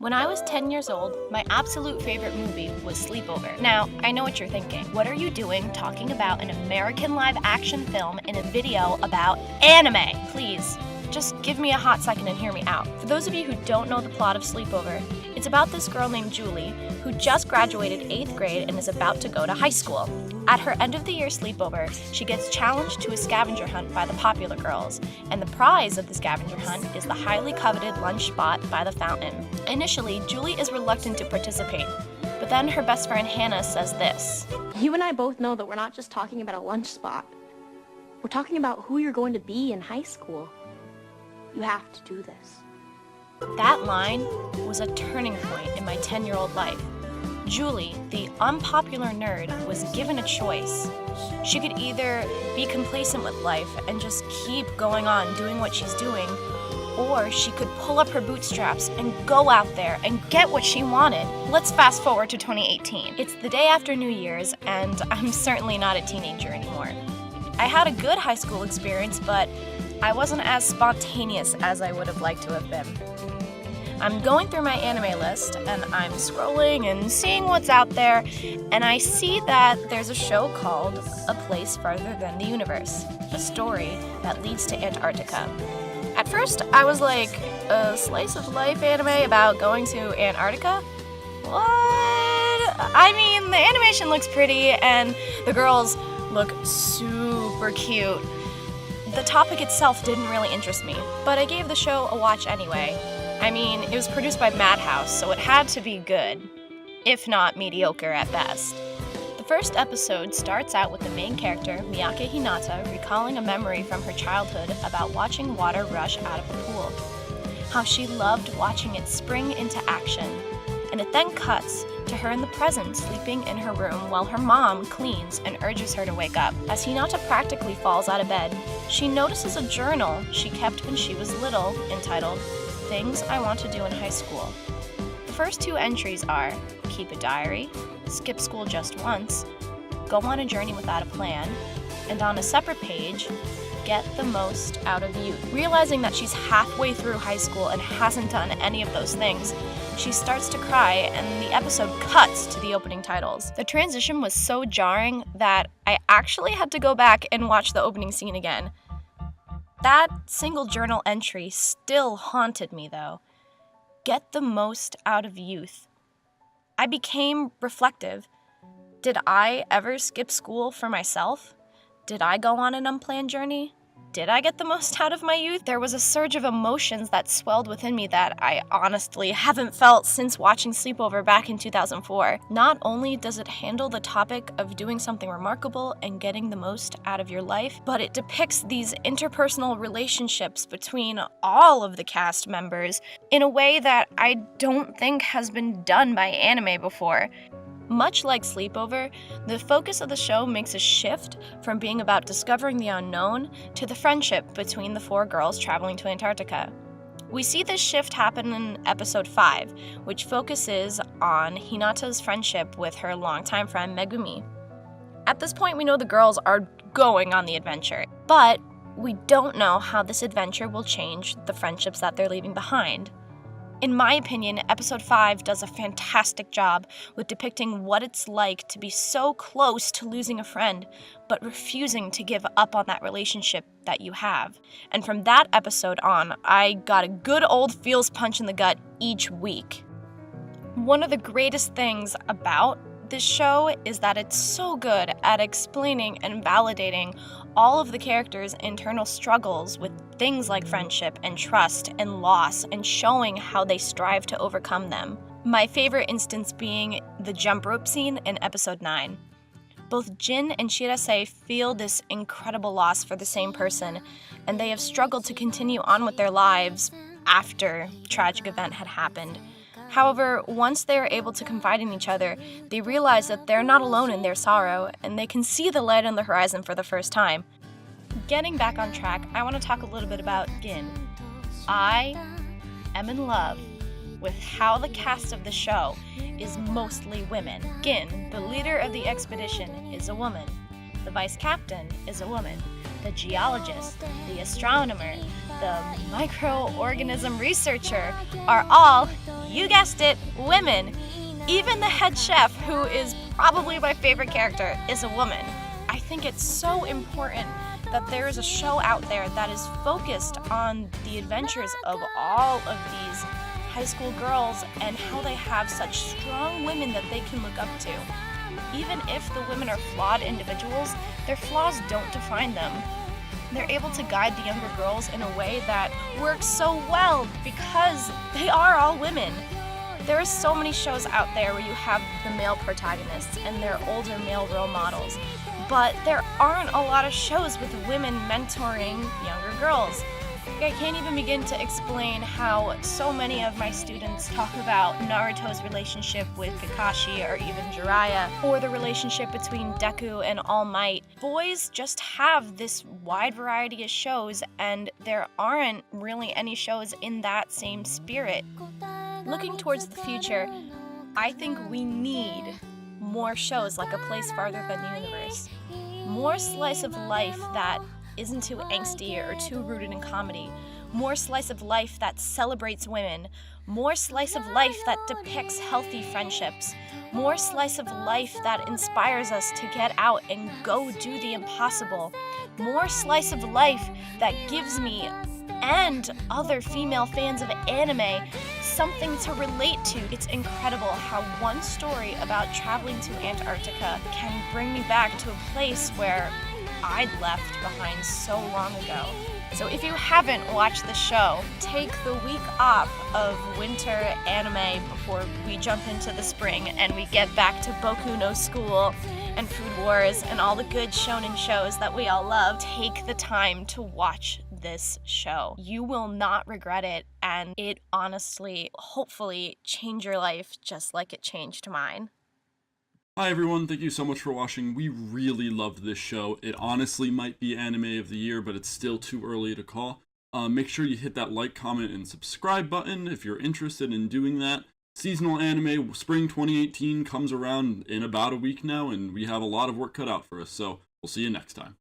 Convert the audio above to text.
When I was 10 years old, my absolute favorite movie was Sleepover. Now, I know what you're thinking. What are you doing talking about an American live-action film in a video about anime? Please, just give me a hot second and hear me out. For those of you who don't know the plot of Sleepover, it's about this girl named Julie who just graduated 8th grade and is about to go to high school. At her end-of-the-year sleepover, she gets challenged to a scavenger hunt by the popular girls, and the prize of the scavenger hunt is the highly coveted lunch spot by the fountain. Initially, Julie is reluctant to participate, but then her best friend Hannah says this. You and I both know that we're not just talking about a lunch spot. We're talking about who you're going to be in high school. You have to do this. That line was a turning point in my 10-year-old life. Julie, the unpopular nerd, was given a choice. She could either be complacent with life and just keep going on doing what she's doing, or she could pull up her bootstraps and go out there and get what she wanted. Let's fast forward to 2018. It's the day after New Year's, and I'm certainly not a teenager anymore. I had a good high school experience, but I wasn't as spontaneous as I would have liked to have been. I'm going through my anime list, and I'm scrolling and seeing what's out there, and I see that there's a show called A Place Farther Than the Universe, a story that leads to Antarctica. At first, I was like, a slice of life anime about going to Antarctica? What? I mean, the animation looks pretty, and the girls look super cute. The topic itself didn't really interest me, but I gave the show a watch anyway. I mean, it was produced by Madhouse, so it had to be good, if not mediocre at best. The first episode starts out with the main character, Miyake Hinata, recalling a memory from her childhood about watching water rush out of a pool. How she loved watching it spring into action. And it then cuts to her in the present, sleeping in her room while her mom cleans and urges her to wake up. As Hinata practically falls out of bed, she notices a journal she kept when she was little, entitled, Things I Want to Do in High School. The first two entries are, keep a diary, skip school just once, go on a journey without a plan, and on a separate page, get the most out of youth. Realizing that she's halfway through high school and hasn't done any of those things, she starts to cry, and the episode cuts to the opening titles. The transition was so jarring that I actually had to go back and watch the opening scene again. That single journal entry still haunted me, though. Get the most out of youth. I became reflective. Did I ever skip school for myself? Did I go on an unplanned journey? Did I get the most out of my youth? There was a surge of emotions that swelled within me that I honestly haven't felt since watching Sleepover back in 2004. Not only does it handle the topic of doing something remarkable and getting the most out of your life, but it depicts these interpersonal relationships between all of the cast members in a way that I don't think has been done by anime before. Much like Sleepover, the focus of the show makes a shift from being about discovering the unknown to the friendship between the four girls traveling to Antarctica. We see this shift happen in episode 5, which focuses on Hinata's friendship with her longtime friend Megumi. At this point, we know the girls are going on the adventure, but we don't know how this adventure will change the friendships that they're leaving behind. In my opinion, episode 5 does a fantastic job with depicting what it's like to be so close to losing a friend, but refusing to give up on that relationship that you have. And from that episode on, I got a good old feels punch in the gut each week. One of the greatest things about this show is that it's so good at explaining and validating all of the characters' internal struggles with things like friendship and trust and loss, and showing how they strive to overcome them. My favorite instance being the jump rope scene in episode 9. Both Jin and Shirase feel this incredible loss for the same person, and they have struggled to continue on with their lives after a tragic event had happened. However, once they are able to confide in each other, they realize that they're not alone in their sorrow, and they can see the light on the horizon for the first time. Getting back on track, I want to talk a little bit about Gin. I am in love with how the cast of the show is mostly women. Gin, the leader of the expedition, is a woman. The vice captain is a woman. The geologist, the astronomer, the microorganism researcher are all, You guessed it, women. Even the head chef, who is probably my favorite character, is a woman. I think it's so important that there is a show out there that is focused on the adventures of all of these high school girls and how they have such strong women that they can look up to. Even if the women are flawed individuals, their flaws don't define them. They're able to guide the younger girls in a way that works so well because they are all women. There are so many shows out there where you have the male protagonists and their older male role models, but there aren't a lot of shows with women mentoring younger girls. I can't even begin to explain how so many of my students talk about Naruto's relationship with Kakashi or even Jiraiya, or the relationship between Deku and All Might. Boys just have this wide variety of shows, and there aren't really any shows in that same spirit. Looking towards the future, I think we need more shows like A Place Farther Than the Universe. More slice of life that isn't too angsty or too rooted in comedy. More slice of life that celebrates women. More slice of life that depicts healthy friendships. More slice of life that inspires us to get out and go do the impossible. More slice of life that gives me and other female fans of anime something to relate to. It's incredible how one story about traveling to Antarctica can bring me back to a place where I'd left behind so long ago. So if you haven't watched the show, take the week off of winter anime before we jump into the spring and we get back to Boku no School and Food Wars and all the good shonen shows that we all love. Take the time to watch this show. You will not regret it, and it honestly, hopefully, change your life just like it changed mine. Hi everyone, thank you so much for watching. We really loved this show. It honestly might be anime of the year, but it's still too early to call. Make sure you hit that like, comment, and subscribe button if you're interested in doing that. Seasonal anime, spring 2018 comes around in about a week now, and we have a lot of work cut out for us, so we'll see you next time.